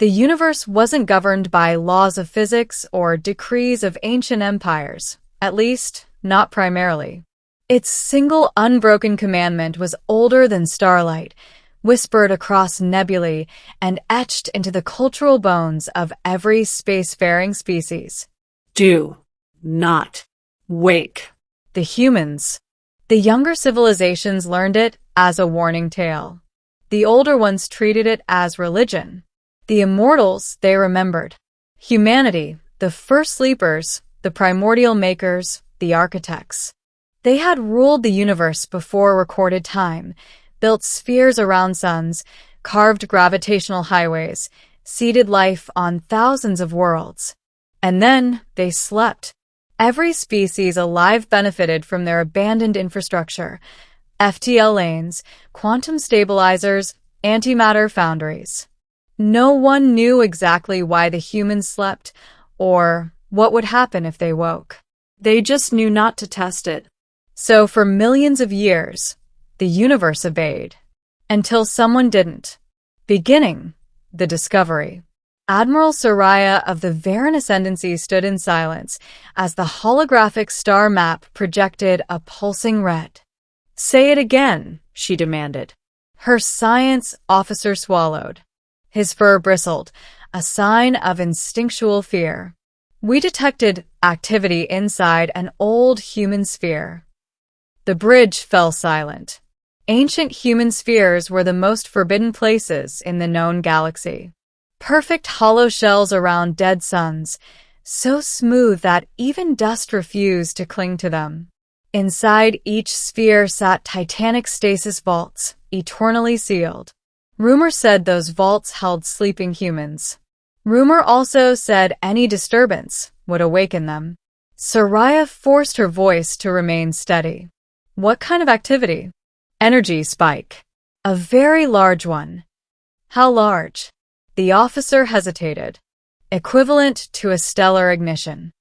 The universe wasn't governed by laws of physics or decrees of ancient empires, at least, not primarily. Its single unbroken commandment was older than starlight, whispered across nebulae and etched into the cultural bones of every spacefaring species. Do not wake. The humans. The younger civilizations learned it as a warning tale. The older ones treated it as religion. The immortals they remembered. Humanity, the first sleepers, the primordial makers, the architects. They had ruled the universe before recorded time, built spheres around suns, carved gravitational highways, seeded life on thousands of worlds. And then they slept. Every species alive benefited from their abandoned infrastructure, FTL lanes, quantum stabilizers, antimatter foundries. No one knew exactly why the humans slept or what would happen if they woke. They just knew not to test it. So for millions of years, the universe obeyed, until someone didn't. Beginning the discovery. Admiral Soraya of the Varan Ascendancy stood in silence as the holographic star map projected a pulsing red. "Say it again," she demanded. Her science officer swallowed. His fur bristled, a sign of instinctual fear. "We detected activity inside an old human sphere." The bridge fell silent. Ancient human spheres were the most forbidden places in the known galaxy. Perfect hollow shells around dead suns, so smooth that even dust refused to cling to them. Inside each sphere sat titanic stasis vaults, eternally sealed. Rumor said those vaults held sleeping humans. Rumor also said any disturbance would awaken them. Soraya forced her voice to remain steady. "What kind of activity?" "Energy spike. A very large one." "How large?" The officer hesitated. "Equivalent to a stellar ignition."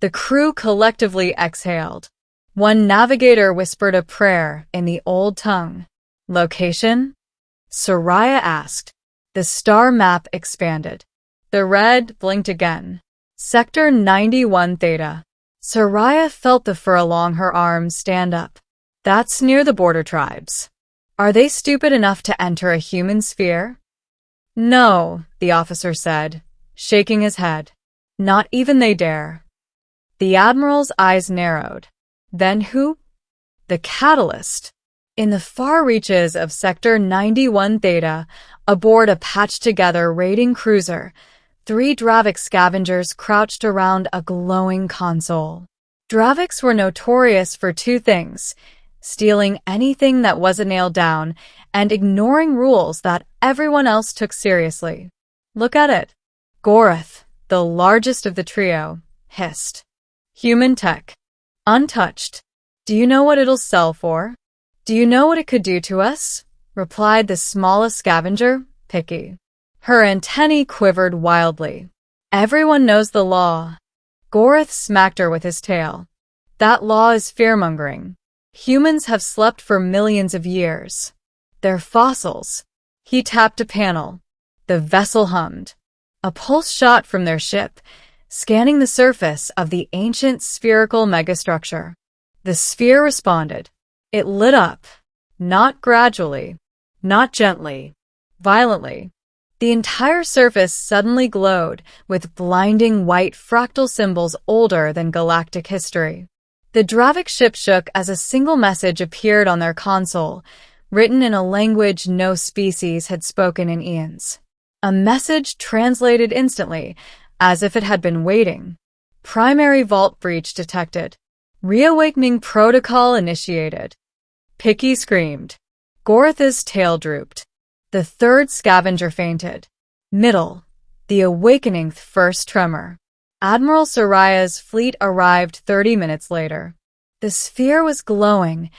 The crew collectively exhaled. One navigator whispered a prayer in the old tongue. "Location?" Soraya asked. The star map expanded. The red blinked again. "Sector 91 Theta." Soraya felt the fur along her arms stand up. "That's near the border tribes. Are they stupid enough to enter a human sphere?" "No," the officer said, shaking his head. "Not even they dare." The Admiral's eyes narrowed. "Then who?" "The catalyst." In the far reaches of Sector 91 Theta, aboard a patched-together raiding cruiser, 3 Dravik scavengers crouched around a glowing console. Draviks were notorious for 2 things: stealing anything that wasn't nailed down and ignoring rules that everyone else took seriously. "Look at it." Gorath, the largest of the trio, hissed. "Human tech. Untouched. Do you know what it'll sell for?" "Do you know what it could do to us?" replied the smallest scavenger, Picky. Her antennae quivered wildly. "Everyone knows the law." Gorath smacked her with his tail. "That law is fearmongering. Humans have slept for millions of years. They're fossils." He tapped a panel. The vessel hummed. A pulse shot from their ship, scanning the surface of the ancient spherical megastructure. The sphere responded. It lit up. Not gradually. Not gently. Violently. The entire surface suddenly glowed with blinding white fractal symbols older than galactic history. The Dravik ship shook as a single message appeared on their console, written in a language no species had spoken in eons. A message translated instantly, as if it had been waiting. "Primary vault breach detected. Reawakening protocol initiated." Picky screamed. Gorath's tail drooped. The 3rd scavenger fainted. Middle. The awakening first tremor. Admiral Soraya's fleet arrived 30 minutes later. The sphere was glowing,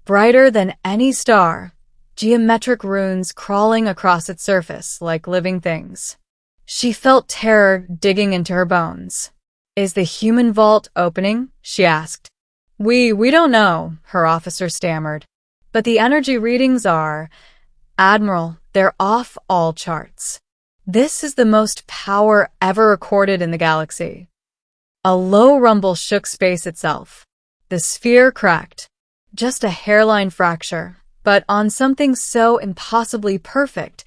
brighter than any star, geometric runes crawling across its surface like living things. She felt terror digging into her bones. "Is the human vault opening?" she asked. We don't know," her officer stammered. "But the energy readings are—" "Admiral, they're off all charts." This is the most power ever recorded in the galaxy. A low rumble shook space itself. The sphere cracked. Just a hairline fracture, but on something so impossibly perfect,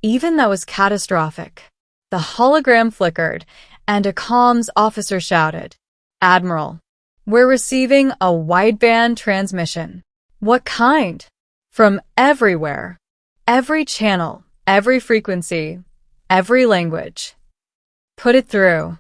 even that was catastrophic. The hologram flickered, and a comms officer shouted, "Admiral, we're receiving a wideband transmission." "What kind?" "From everywhere. Every channel, every frequency, every language." "Put it through."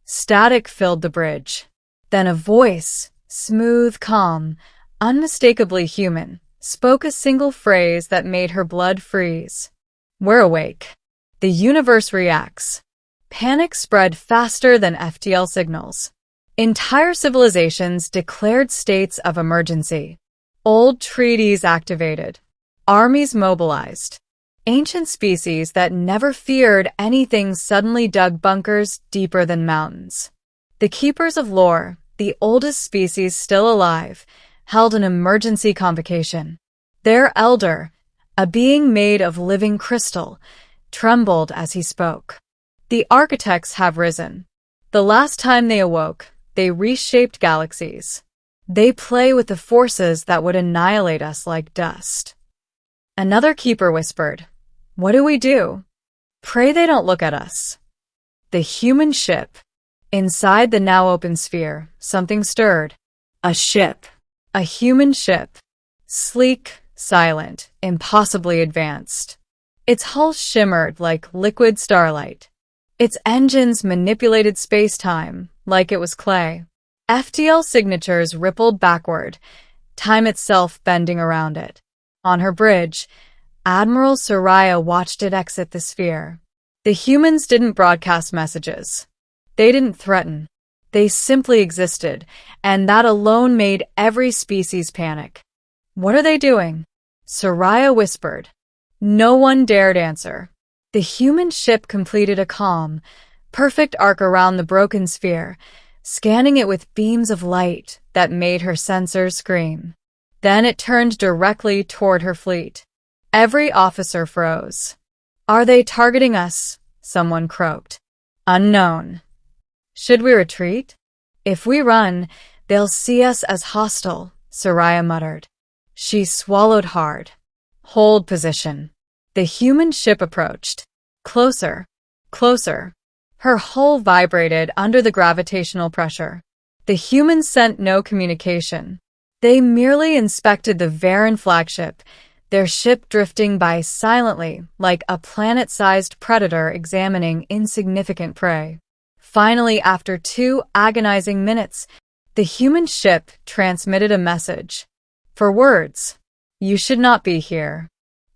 Static filled the bridge. Then a voice, smooth, calm, unmistakably human, spoke a single phrase that made her blood freeze. "We're awake. The universe reacts." Panic spread faster than FTL signals. Entire civilizations declared states of emergency. Old treaties activated. Armies mobilized. Ancient species that never feared anything suddenly dug bunkers deeper than mountains. The Keepers of Lore, the oldest species still alive, held an emergency convocation. Their elder, a being made of living crystal, trembled as he spoke. "The architects have risen. The last time they awoke, they reshaped galaxies. They play with the forces that would annihilate us like dust." Another keeper whispered, "What do we do?" "Pray they don't look at us." The human ship. Inside the now open sphere, something stirred. A ship. A human ship. Sleek, silent, impossibly advanced. Its hull shimmered like liquid starlight. Its engines manipulated space-time like it was clay. FTL signatures rippled backward, time itself bending around it. On her bridge, Admiral Soraya watched it exit the sphere. The humans didn't broadcast messages. They didn't threaten. They simply existed, and that alone made every species panic. "What are they doing?" Soraya whispered. No one dared answer. The human ship completed a calm, perfect arc around the broken sphere, scanning it with beams of light that made her sensors scream. Then it turned directly toward her fleet. Every officer froze. "Are they targeting us?" someone croaked. "Unknown." "Should we retreat?" "If we run, they'll see us as hostile," Soraya muttered. She swallowed hard. "Hold position." The human ship approached. Closer. Closer. Her hull vibrated under the gravitational pressure. The humans sent no communication. They merely inspected the Varen flagship, their ship drifting by silently like a planet-sized predator examining insignificant prey. Finally, after 2 agonizing minutes, the human ship transmitted a message. For words, "You should not be here."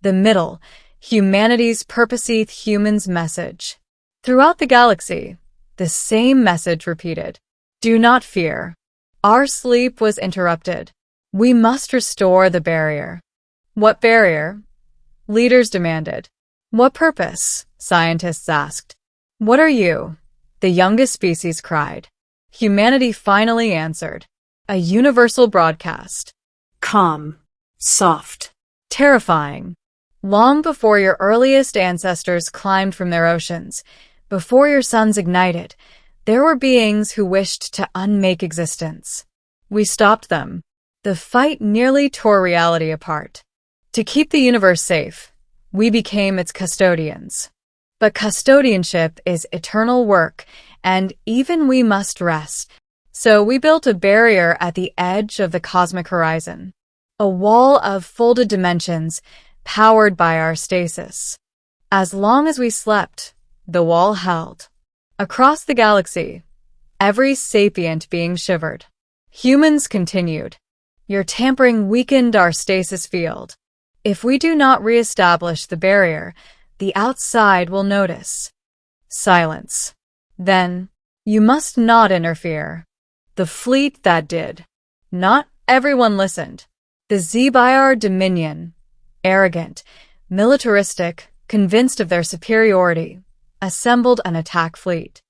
The middle, humanity's purposeth humans message. Throughout the galaxy, the same message repeated. "Do not fear. Our sleep was interrupted. We must restore the barrier." "What barrier?" Leaders demanded. "What purpose?" Scientists asked. "What are you?" the youngest species cried. Humanity finally answered. A universal broadcast. Calm. Soft. Terrifying. Long before your earliest ancestors climbed from their oceans, before your suns ignited, there were beings who wished to unmake existence. We stopped them. The fight nearly tore reality apart. To keep the universe safe, we became its custodians. But custodianship is eternal work, and even we must rest. So we built a barrier at the edge of the cosmic horizon. A wall of folded dimensions, powered by our stasis. As long as we slept, the wall held. Across the galaxy, every sapient being shivered. Humans continued. "Your tampering weakened our stasis field. If we do not reestablish the barrier, the outside will notice." Silence. Then, "You must not interfere." The fleet that did. Not everyone listened. The Zebayar Dominion, arrogant, militaristic, convinced of their superiority, assembled an attack fleet.